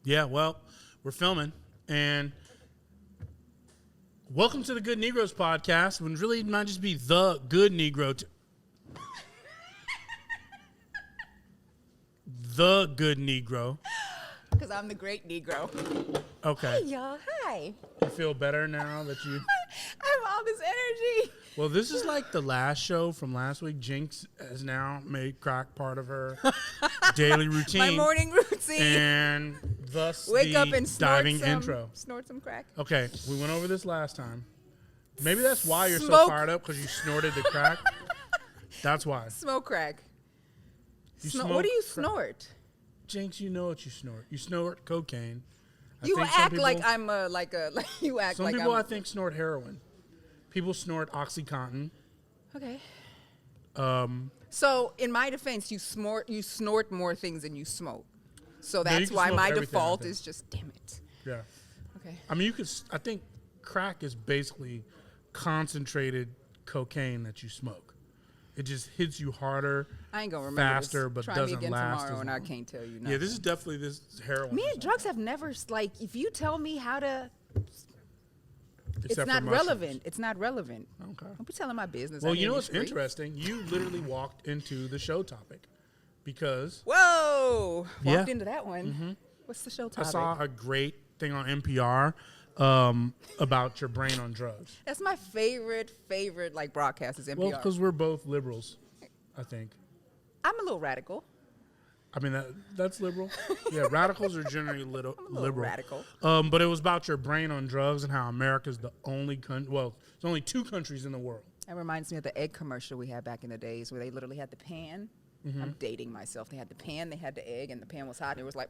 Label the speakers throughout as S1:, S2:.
S1: Yeah, well, we're filming, and welcome to the Good Negroes podcast, when really it might just be the Good Negro. The Good Negro.
S2: Because I'm the great Negro.
S1: Okay.
S2: Hey, y'all. Hi.
S1: You feel better now that you...
S2: I have all this energy.
S1: Well, this is like the last show from last week. Jynxx has now made crack part of her daily routine.
S2: My morning routine.
S1: And thus
S2: Wake up and
S1: diving intro.
S2: Snort some crack.
S1: Okay, we went over this last time. Maybe that's why you're
S2: Smoke.
S1: so fired up, because you snorted the crack. That's why.
S2: Smoke crack.
S1: You
S2: What do you
S1: crack.
S2: snort?
S1: Jynxx, you know what you snort. You snort cocaine.
S2: You act like I'm like you act
S1: some
S2: like
S1: people
S2: I'm.
S1: I think snort heroin. People snort OxyContin.
S2: Okay. So in my defense, you snort more things than you smoke. So
S1: you
S2: that's
S1: can
S2: why
S1: smoke
S2: my
S1: everything,
S2: default
S1: I think.
S2: is just damn it.
S1: Yeah.
S2: Okay.
S1: I mean, I think crack is basically concentrated cocaine that you smoke. It just hits you harder,
S2: I ain't gonna remember
S1: faster,
S2: this.
S1: but
S2: Try
S1: doesn't
S2: me again
S1: last
S2: tomorrow,
S1: as
S2: and I
S1: long.
S2: can't tell you nothing.
S1: Yeah, this is definitely this heroin.
S2: Me and drugs have never like. If you tell me how to,
S1: Except
S2: it's
S1: for
S2: not
S1: mushrooms.
S2: relevant. It's not relevant.
S1: Okay.
S2: Don't be telling my business.
S1: Well,
S2: out
S1: you
S2: here
S1: know
S2: in
S1: what's
S2: the streets.
S1: interesting? You literally walked into the show topic because
S2: Whoa! Walked
S1: Yeah.
S2: into that one. What's the show
S1: I
S2: topic?
S1: saw a great thing on NPR about your brain on drugs.
S2: That's my favorite like broadcast is NPR.
S1: Well, because we're both liberals, I think.
S2: I'm a little radical.
S1: I mean, that's liberal. Yeah, radicals are generally
S2: little
S1: liberal.
S2: radical.
S1: But it was about your brain on drugs and how America's the only country. Well, there's only 2 countries in the world.
S2: That reminds me of the egg commercial we had back in the days where they literally had the pan. I'm dating myself. They had the pan, they had the egg, and the pan was hot. And it was like,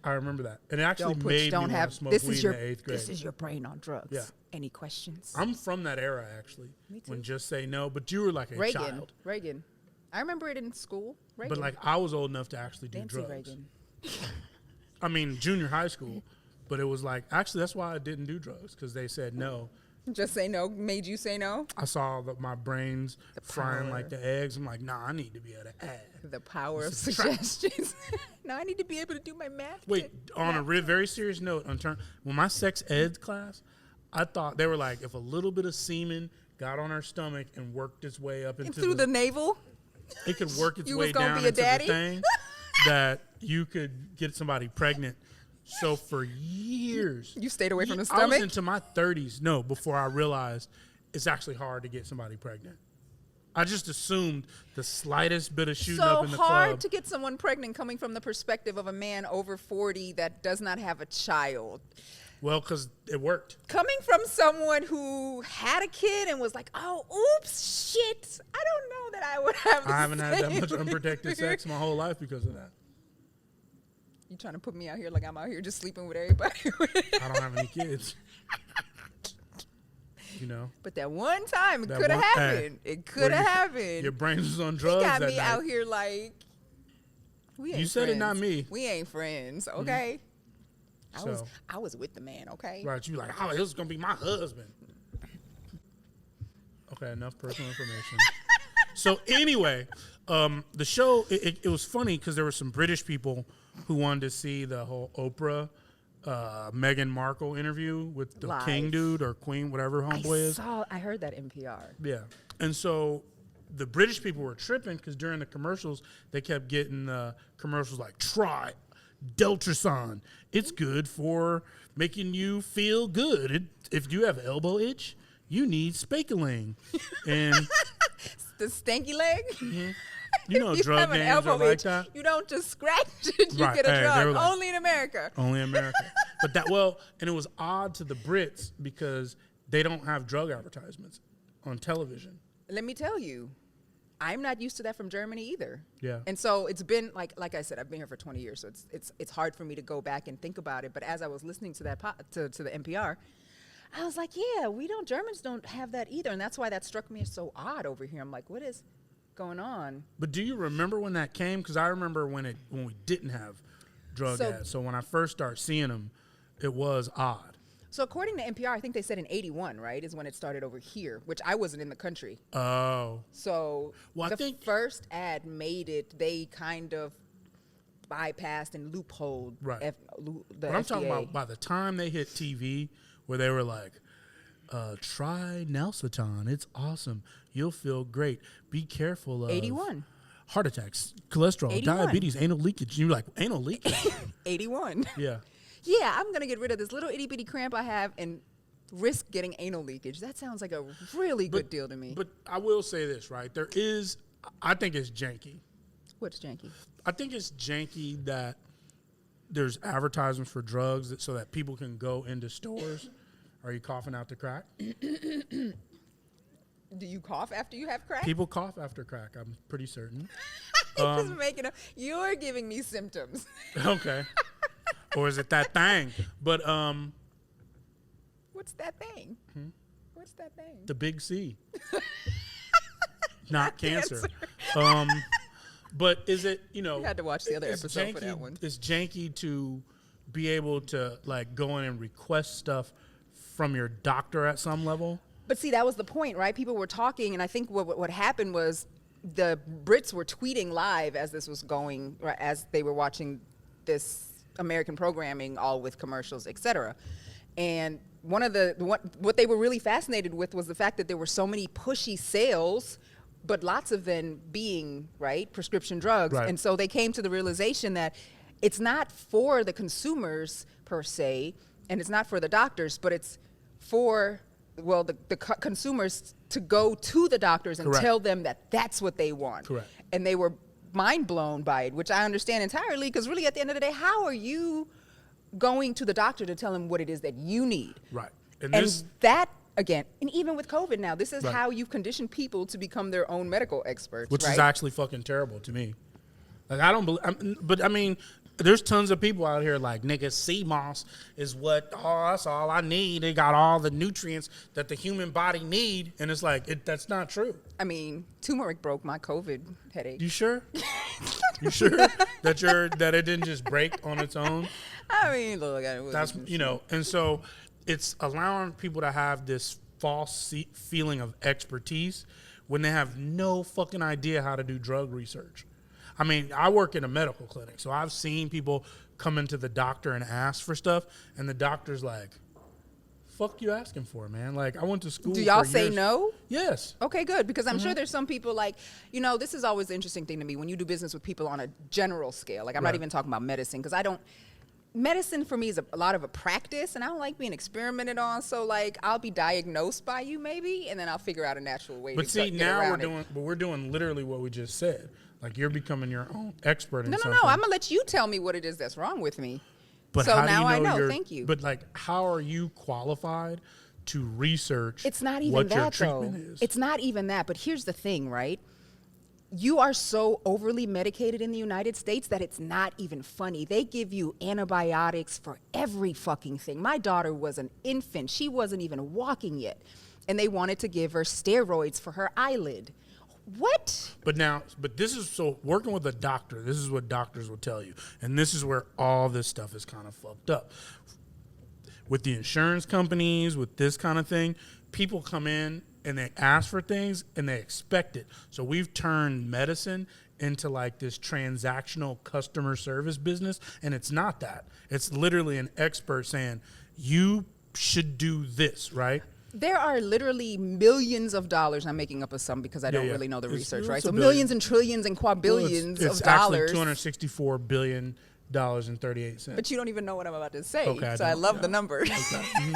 S1: I remember that. And it actually
S2: don't
S1: made me
S2: don't
S1: want
S2: have.
S1: to smoke
S2: This
S1: weed
S2: is your.
S1: in the 8th grade.
S2: This is your brain on drugs.
S1: Yeah.
S2: Any questions?
S1: I'm from that era, actually.
S2: Me too.
S1: When Just Say No. But you were like a child.
S2: Reagan. I remember it in school. Reagan.
S1: But like I was old enough to actually do
S2: Nancy
S1: drugs.
S2: Reagan.
S1: I mean, junior high school. But it was like, actually, that's why I didn't do drugs, because they said no.
S2: Just say no. Made you say no.
S1: I saw that my brain's
S2: The
S1: frying
S2: power.
S1: like the eggs. I'm like, nah, I need to be able to add.
S2: The power of
S1: It's a trap.
S2: suggestions. Now I need to be able to do my math.
S1: Wait, on a very serious note, when my sex ed class, I thought they were like, if a little bit of semen got on her stomach and worked its way up into
S2: through the navel.
S1: it could work its
S2: You
S1: way
S2: was gonna
S1: down
S2: be a
S1: into
S2: daddy?
S1: the thing, that you could get somebody pregnant. So for years,
S2: You stayed away from the
S1: I
S2: stomach.
S1: was into my 30s, before I realized it's actually hard to get somebody pregnant. I just assumed the slightest bit of shooting up
S2: So
S1: in the
S2: hard
S1: club.
S2: to get someone pregnant coming from the perspective of a man over 40 that does not have a child.
S1: Well, because it worked.
S2: Coming from someone who had a kid and was like, oh, oops, shit. I don't know that I would have the
S1: I haven't had that
S2: same
S1: much unprotected sex my whole life because of that.
S2: You trying to put me out here like I'm out here just sleeping with everybody?
S1: I don't have any kids. You know,
S2: But that one time, it
S1: That
S2: could have
S1: one-
S2: happened. It
S1: where
S2: could have
S1: you-
S2: happened.
S1: your brain was on
S2: He
S1: drugs
S2: got
S1: that
S2: me
S1: night.
S2: out here like, we ain't
S1: You said it, not
S2: friends.
S1: me.
S2: We ain't friends, okay?
S1: So-
S2: I was with the man, okay?
S1: Right, you like, oh, this is gonna be my husband. Okay, enough personal information. So anyway, the show it was funny because there were some British people who wanted to see the whole Oprah, Meghan Markle interview with the
S2: Live.
S1: King dude or Queen, whatever homeboy is.
S2: I heard that NPR.
S1: Yeah, and so the British people were tripping because during the commercials they kept getting commercials like try Deltrason. It's good for making you feel good. If you have elbow itch, you need Spakeling. And
S2: The stanky leg?
S1: you know
S2: You
S1: drug
S2: have an
S1: names are
S2: elbow
S1: like
S2: itch.
S1: that.
S2: You don't just scratch it, you
S1: Right,
S2: get a
S1: hey, they
S2: drug.
S1: were like-
S2: Only in America.
S1: Only in America. But and it was odd to the Brits because they don't have drug advertisements on television.
S2: Let me tell you, I'm not used to that from Germany either.
S1: Yeah.
S2: And so it's been like I said, I've been here for 20 years, so it's hard for me to go back and think about it. But as I was listening to that to the NPR, I was like, yeah, Germans don't have that either, and that's why that struck me as so odd over here. I'm like, what is going on?
S1: But do you remember when that came? Because I remember when we didn't have drug ads. So when I first started seeing them, it was odd.
S2: So according to NPR, I think they said in 81, right, is when it started over here, which I wasn't in the country.
S1: Oh.
S2: So
S1: Well, I
S2: the
S1: think-
S2: first ad made it, they kind of bypassed and loopholed.
S1: Right.
S2: The
S1: But I'm
S2: FDA.
S1: talking about by the time they hit TV, where they were like, try Nelsaton. It's awesome. You'll feel great. Be careful of
S2: 81.
S1: heart attacks, cholesterol,
S2: 81.
S1: diabetes, anal leakage. And you're like, anal leakage?
S2: 81.
S1: Yeah.
S2: Yeah, I'm going to get rid of this little itty bitty cramp I have and risk getting anal leakage. That sounds like a really good deal to me.
S1: But I will say this, right? I think it's janky.
S2: What's janky?
S1: I think it's janky that there's advertisements for drugs so that people can go into stores. Are you coughing out the crack?
S2: Do you cough after you have crack?
S1: People cough after crack, I'm pretty certain.
S2: Just making up. You're giving me symptoms.
S1: Okay. Or is it that thing? But
S2: What's that thing? What's that thing?
S1: the big C. Not cancer.
S2: Cancer.
S1: But is it, you know,
S2: You had to watch the other
S1: it's
S2: episode for that one.
S1: It's janky to be able to like go in and request stuff from your doctor at some level.
S2: But see, that was the point, right? People were talking, and I think what happened was the Brits were tweeting live as this was going, right, as they were watching this American programming, all with commercials, et cetera. And what they were really fascinated with was the fact that there were so many pushy sales, but lots of them being, right, prescription drugs.
S1: Right.
S2: And so they came to the realization that it's not for the consumers per se, and it's not for the doctors, but it's for, well, the consumers to go to the doctors and
S1: Correct.
S2: tell them that that's what they want.
S1: Correct.
S2: And they were mind blown by it, which I understand entirely, because really at the end of the day, how are you going to the doctor to tell him what it is that you need?
S1: Right.
S2: And
S1: this,
S2: that, again, and even with COVID now, this is
S1: Right.
S2: how you've conditioned people to become their own medical experts,
S1: which
S2: right?
S1: is actually fucking terrible to me. Like, I don't believe, but I mean, there's tons of people out here like, nigga, sea moss is that's all I need. They got all the nutrients that the human body need. And it's like, that's not true.
S2: I mean, turmeric broke my COVID headache.
S1: You sure? You sure that it didn't just break on its own?
S2: I mean, look,
S1: That's, you know, and so it's allowing people to have this false feeling of expertise when they have no fucking idea how to do drug research. I mean, I work in a medical clinic, so I've seen people come into the doctor and ask for stuff, and the doctor's like, fuck you asking for, man? Like, I went to school
S2: Do y'all
S1: for
S2: say
S1: years.
S2: no?
S1: Yes.
S2: Okay, good, because I'm sure there's some people like, you know, this is always the interesting thing to me when you do business with people on a general scale. Like, I'm
S1: Right.
S2: not even talking about medicine, because medicine for me is a lot of a practice, and I don't like being experimented on. So, like, I'll be diagnosed by you maybe, and then I'll figure out a natural way
S1: But
S2: to
S1: see,
S2: get
S1: now
S2: around
S1: we're doing literally what we just said. Like, you're becoming your own expert in
S2: No,
S1: something.
S2: I'm gonna let you tell me what it is that's wrong with me.
S1: But
S2: So
S1: how do
S2: now
S1: you
S2: I
S1: know
S2: know.
S1: you're-
S2: Thank you.
S1: But like, how are you qualified to research?
S2: It's not even
S1: what your
S2: that, though.
S1: treatment is?
S2: It's not even that. But here's the thing, right? You are so overly medicated in the United States that it's not even funny. They give you antibiotics for every fucking thing. My daughter was an infant. She wasn't even walking yet. And they wanted to give her steroids for her eyelid. What?
S1: But this is, so working with a doctor, this is what doctors will tell you. And this is where all this stuff is kind of fucked up. With the insurance companies, with this kind of thing, people come in and they ask for things and they expect it. So we've turned medicine into like this transactional customer service business, and it's not that. It's literally an expert saying, you should do this, right?
S2: There are literally millions of dollars. I'm making up a sum because I don't
S1: yeah.
S2: really know the
S1: It's-
S2: research,
S1: it's
S2: right?
S1: a
S2: So
S1: billion.
S2: millions and trillions and quadrillions
S1: It's
S2: of dollars.
S1: actually $264 billion and 38 cents.
S2: But you don't even know what I'm about to say.
S1: Okay,
S2: so I
S1: don't,
S2: love
S1: yeah.
S2: the number.
S1: Okay. Mhm.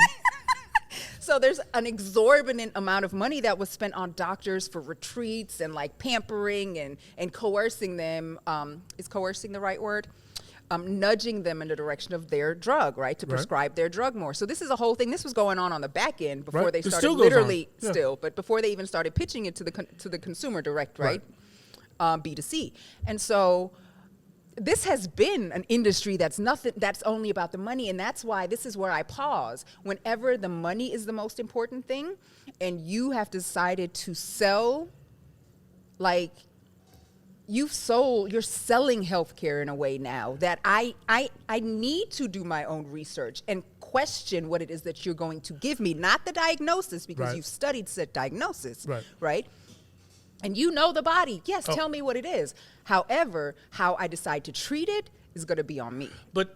S2: So there's an exorbitant amount of money that was spent on doctors for retreats and like pampering and coercing them. Is coercing the right word? Nudging them in the direction of their drug, right? To
S1: Right.
S2: prescribe their drug more. So this is a whole thing. This was going on the back end before
S1: Right.
S2: they
S1: It
S2: started
S1: still goes
S2: literally
S1: on. Yeah.
S2: still, but before they even started pitching it to the consumer direct, right? B2C. And so this has been an industry that's only about the money, and that's why this is where I pause. Whenever the money is the most important thing, and you have decided to sell, like you're selling healthcare in a way now that I need to do my own research and question what it is that you're going to give me, not the diagnosis, because
S1: Right.
S2: you've studied said diagnosis,
S1: Right.
S2: And you know the body. Yes,
S1: Oh.
S2: tell me what it is. However, how I decide to treat it is going to be on me.
S1: But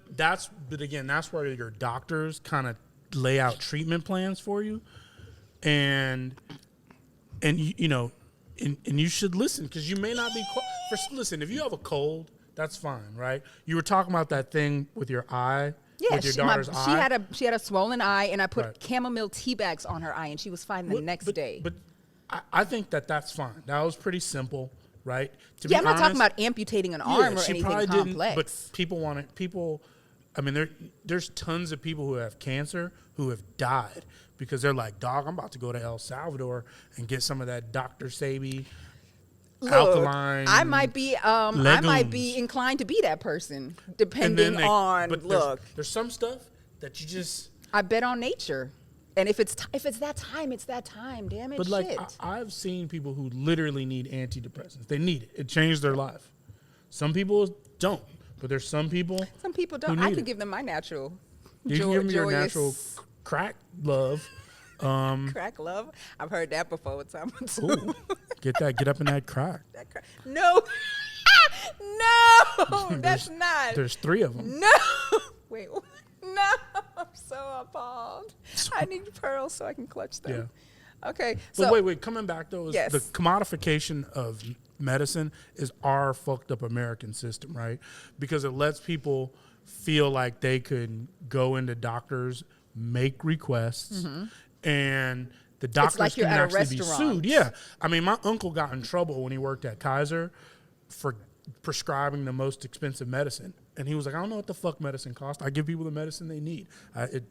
S1: again, that's where your doctors kind of lay out treatment plans for you, and you should listen, because you may not be. Listen, if you have a cold, that's fine, right? You were talking about that thing with your eye.
S2: Yeah,
S1: with your daughter's eye.
S2: She had a swollen eye, and I put chamomile tea bags on her eye, and she was fine the next day.
S1: But I think that's fine. That was pretty simple, right? To
S2: I'm not talking about amputating an arm or anything complex.
S1: But people. I mean, there's tons of people who have cancer who have died because they're like, dog, I'm about to go to El Salvador and get some of that Dr. Sebi alkaline.
S2: I might be inclined to be that person, depending on. But
S1: there's some stuff that you just.
S2: I bet on nature, and if it's that time, it's that time. Damn it!
S1: But I've seen people who literally need antidepressants. They need it. It changed their life. Some people don't, but there's some people.
S2: Some people don't. I can give them my natural.
S1: You can give them your natural crack love.
S2: Crack love? I've heard that before with someone too.
S1: Get up in that crack.
S2: No. No, that's not.
S1: There's 3 of them.
S2: No. Wait. No. I'm so appalled. I need pearls so I can clutch them. Yeah. Okay.
S1: But wait. Coming back though,
S2: yes.
S1: The commodification of medicine is our fucked up American system, right? Because it lets people feel like they could go into doctors, make requests, and the doctors can actually be sued. Yeah. I mean, my uncle got in trouble when he worked at Kaiser for prescribing the most expensive medicine. And he was like, I don't know what the fuck medicine costs. I give people the medicine they need.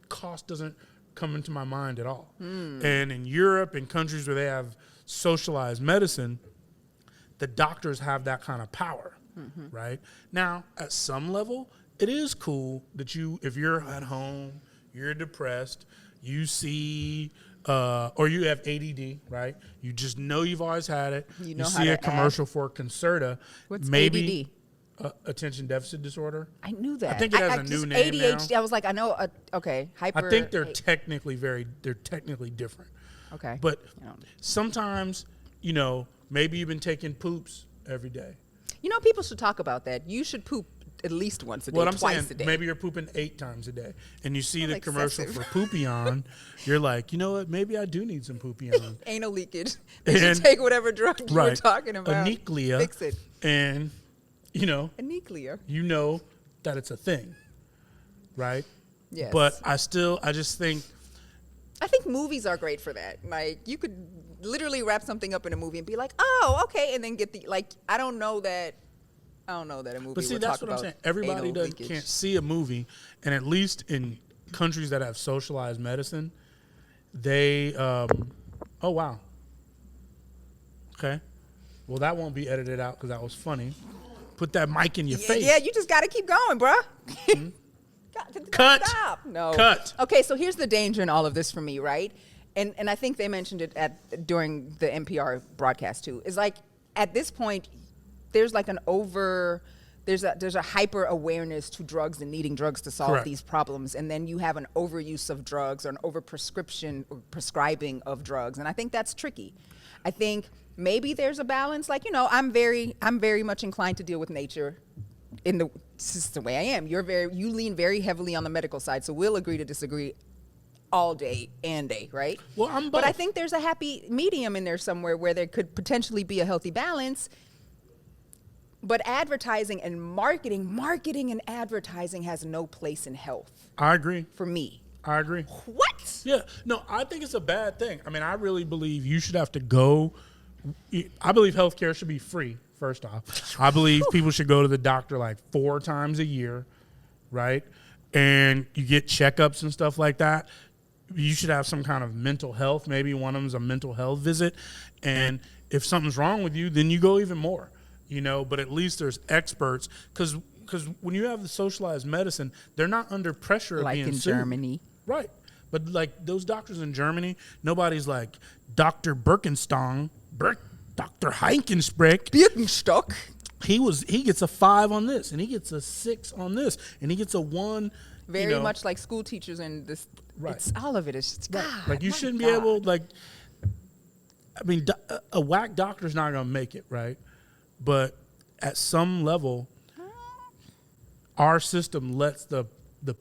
S1: Cost doesn't come into my mind at all. And in Europe and countries where they have socialized medicine, the doctors have that kind of power, right? Now, at some level, it is cool that if you're at home, you're depressed, you see, or you have ADD, right? You just know you've always had it. You see a commercial for Concerta.
S2: What's
S1: maybe ADD? Attention deficit disorder.
S2: I knew that.
S1: I think it has a new name
S2: ADHD.
S1: now.
S2: I was like, I know. Okay, hyper.
S1: I think they're technically different.
S2: Okay.
S1: But sometimes, maybe you've been taking poops every day.
S2: People should talk about that. You should poop at least once a day, twice a day.
S1: Maybe you're pooping 8 times a day, and you see the commercial for Poopy-On. You're like, you know what? Maybe I do need some Poopy-On.
S2: Anal leakage. They should take whatever drug you were talking about.
S1: Aniclia.
S2: Fix it.
S1: And,
S2: Aniclia.
S1: You know that it's a thing, right?
S2: Yes.
S1: But I just think.
S2: I think movies are great for that. Like, you could literally wrap something up in a movie and be like, oh, okay, and then get I don't know that a movie.
S1: But see, that's what I'm saying. Everybody can't see a movie, and at least in countries that have socialized medicine, they. Oh wow. Okay, well that won't be edited out because that was funny. Put that mic in your face.
S2: Yeah, you just got to keep going, bruh.
S1: Cut.
S2: Stop. No.
S1: Cut.
S2: Okay, so here's the danger in all of this for me, right? And I think they mentioned it during the NPR broadcast too. Is like at this point, there's like there's a hyper awareness to drugs and needing drugs to solve these problems, and then you have an overuse of drugs or an overprescription or prescribing of drugs, and I think that's tricky. I think maybe there's a balance. Like I'm very much inclined to deal with nature. It's just the way I am. You lean very heavily on the medical side, so we'll agree to disagree all day and day, right?
S1: Well, I'm both.
S2: But I think there's a happy medium in there somewhere where there could potentially be a healthy balance. But advertising and marketing and advertising has no place in health.
S1: I agree.
S2: For me.
S1: I agree.
S2: What?
S1: Yeah. No, I think it's a bad thing. I mean, I really believe you should have to go. I believe healthcare should be free. First off, I believe people should go to the doctor like 4 times a year, right? And you get checkups and stuff like that. You should have some kind of mental health. Maybe one of them is a mental health visit. And if something's wrong with you, then you go even more, But at least there's experts. Because when you have the socialized medicine, they're not under pressure of being sued.
S2: Like in Germany.
S1: Right. But like those doctors in Germany, nobody's like Dr. Birkenstock. Dr. Heinkensprick.
S2: Birkenstock.
S1: He gets a 5 on this, and he gets a 6 on this, and he gets a 1.
S2: Very much like school teachers and this.
S1: Right.
S2: It's all of it is just, God.
S1: Like you shouldn't be able a whack doctor's not gonna make it, right? But at some level, our system lets the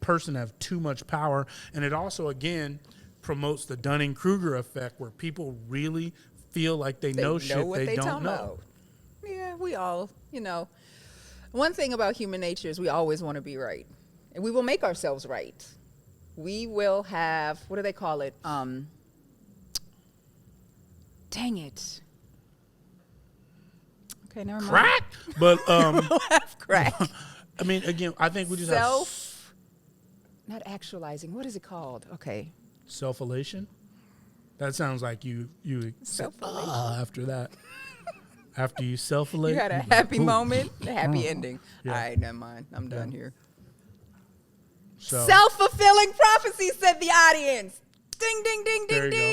S1: person have too much power, and it also again promotes the Dunning-Kruger effect, where people really feel like they know shit
S2: what
S1: they don't
S2: talking
S1: know.
S2: about. Yeah, we all, one thing about human nature is we always want to be right, and we will make ourselves right. We will have, what do they call it? Dang it. Okay, never mind.
S1: Crack, but
S2: We'll have crack.
S1: I mean, again, I think we just
S2: not actualizing. What is it called? Okay.
S1: self-elation. That sounds like you
S2: Self-elation.
S1: after that. After you self-elate.
S2: You had a happy moment, a happy ending.
S1: Yeah.
S2: All right, never mind. I'm done here.
S1: So,
S2: Self-fulfilling prophecy, said the audience. Ding, ding, ding,
S1: There
S2: ding,
S1: you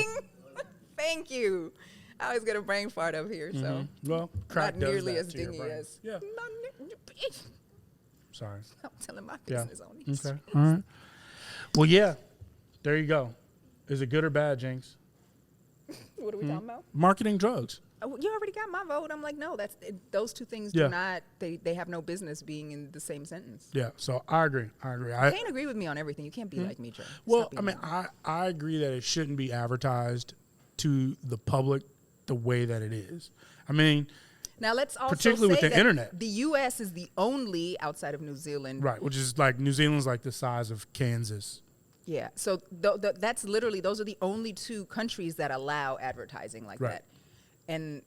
S2: ding. Thank you. I always get a brain fart up here, so
S1: well, crack
S2: not
S1: does
S2: nearly
S1: that
S2: as
S1: to your
S2: dingy
S1: brain.
S2: as.
S1: Yeah. Sorry.
S2: I'm telling my
S1: Yeah.
S2: business on these.
S1: Okay. All right. Well, yeah. There you go. Is it good or bad, Jynxx?
S2: What are we talking about?
S1: Marketing drugs.
S2: Oh, you already got my vote. I'm like, no, those two things
S1: Yeah.
S2: do not. They have no business being in the same sentence.
S1: Yeah. So I agree.
S2: You can't agree with me on everything. You can't be like me, Joe.
S1: Well,
S2: Stop
S1: I
S2: being
S1: mean,
S2: like me.
S1: I agree that it shouldn't be advertised to the public the way that it is. I mean,
S2: Now let's also
S1: particularly with
S2: say
S1: the
S2: that
S1: internet.
S2: the U.S. is the only, outside of New Zealand.
S1: right, which is like New Zealand's like the size of Kansas.
S2: Yeah. So that's literally, those are the only two countries that allow advertising like
S1: Right.
S2: that. And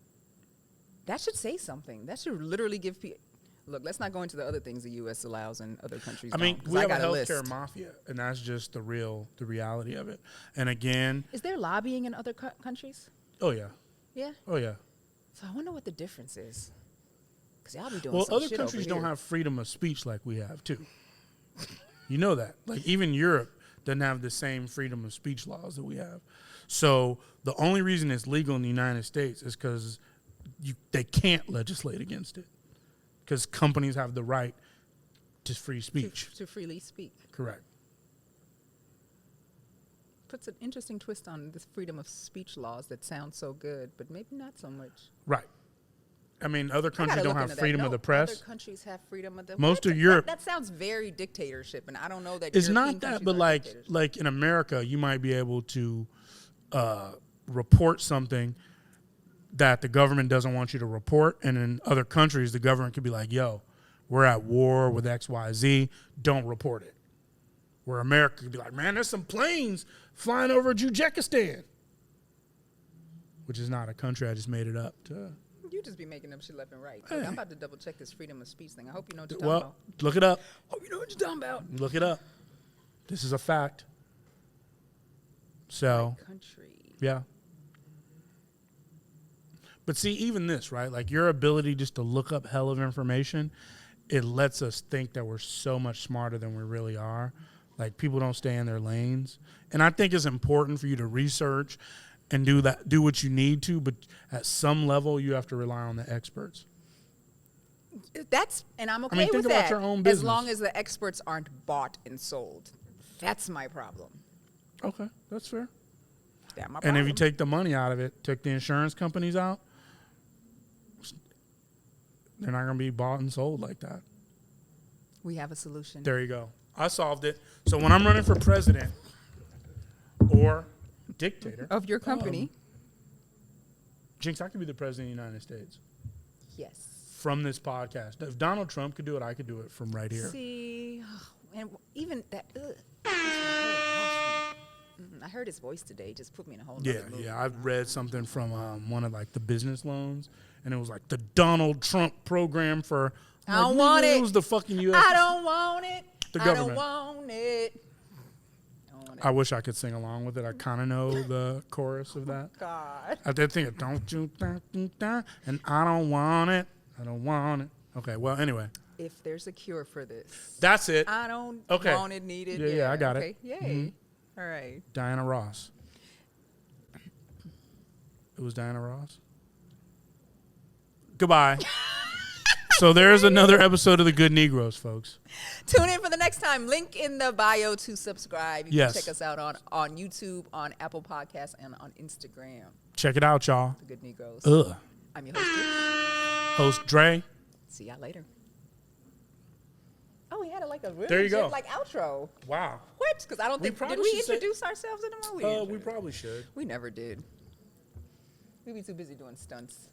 S2: that should say something. That should literally give people. Look, let's not go into the other things the U.S. allows and other countries
S1: I mean,
S2: don't, 'cause
S1: we
S2: I
S1: have a
S2: got
S1: healthcare
S2: list.
S1: mafia, and that's just the reality of it. And again,
S2: Is there lobbying in other countries?
S1: oh yeah,
S2: Yeah.
S1: oh yeah.
S2: So I wonder what the difference is. Because y'all be doing
S1: Well,
S2: some
S1: other
S2: shit
S1: countries
S2: over
S1: don't
S2: here.
S1: have freedom of speech like we have too. You know that. Like even Europe doesn't have the same freedom of speech laws that we have. So the only reason it's legal in the United States is because they can't legislate against it, because companies have the right to free speech.
S2: to freely speak.
S1: Correct.
S2: Puts an interesting twist on this freedom of speech laws that sound so good, but maybe not so much.
S1: Right. I mean, other
S2: I gotta
S1: countries don't
S2: look
S1: have
S2: into that.
S1: freedom
S2: No,
S1: of the press.
S2: Other countries have freedom of the
S1: Most
S2: what?
S1: of Europe-
S2: That sounds very dictatorship, and I don't know that
S1: It's
S2: European
S1: not that,
S2: countries
S1: but
S2: are
S1: like
S2: dictators.
S1: in America, you might be able to report something that the government doesn't want you to report, and in other countries, the government could be like, "Yo, we're at war with XYZ. Don't report it." Where America could be like, "Man, there's some planes flying over Uzbekistan," which is not a country. I just made it up.
S2: You just be making up shit left and right.
S1: Hey.
S2: Look, I'm about to double check this freedom of speech thing. I hope you know what you're talking
S1: Well,
S2: about.
S1: look it up.
S2: Hope you know what you're talking about.
S1: Look it up. This is a fact. So.
S2: Country.
S1: Yeah. But see, even this, right? Like your ability just to look up hell of information, it lets us think that we're so much smarter than we really are. Like people don't stay in their lanes. And I think it's important for you to research and do what you need to, but at some level you have to rely on the experts.
S2: And I'm okay
S1: think
S2: with
S1: about
S2: that.
S1: your own
S2: As
S1: business.
S2: long as the experts aren't bought and sold. That's my problem.
S1: Okay, that's fair.
S2: That's my
S1: And
S2: problem.
S1: if you take the money out of it, take the insurance companies out, they're not going to be bought and sold like that.
S2: We have a solution.
S1: There you go. I solved it. So when I'm running for president or dictator
S2: Of your company.
S1: Jynxx, I could be the president of the United States
S2: Yes.
S1: from this podcast. If Donald Trump could do it, I could do it from right here.
S2: See, and even that. I heard his voice today. Just put me in a whole.
S1: Yeah,
S2: nother mood.
S1: yeah. I've read something from one of like the business loans, and it was like the Donald Trump program for.
S2: I don't want
S1: nigga,
S2: it.
S1: It was the fucking U.S.
S2: I don't want it.
S1: The
S2: I
S1: government.
S2: don't want it.
S1: I wish I could sing along with it. I kind of know the chorus of that.
S2: God.
S1: I did think, don't you, and I don't want it. I don't want it. Okay, well, anyway.
S2: If there's a cure for this,
S1: That's it.
S2: I don't
S1: Okay.
S2: want it, need it.
S1: Yeah, I got it.
S2: okay. Yay. All right.
S1: Diana Ross. It was Diana Ross. Goodbye. So there's another episode of The Good Negroes, folks.
S2: Tune in for the next time. Link in the bio to subscribe. You
S1: Yes.
S2: can check us out on YouTube, on Apple Podcasts, and on Instagram.
S1: Check it out, y'all.
S2: The Good Negroes.
S1: Ugh.
S2: I'm your host, Jynxx.
S1: Host Dre.
S2: See y'all later. Oh, yeah. had a really
S1: There you go.
S2: legit, outro.
S1: Wow.
S2: What? Because I don't
S1: We
S2: think
S1: probably
S2: did we
S1: should say-
S2: introduce ourselves anymore?
S1: We probably should.
S2: We never did. We be too busy doing stunts.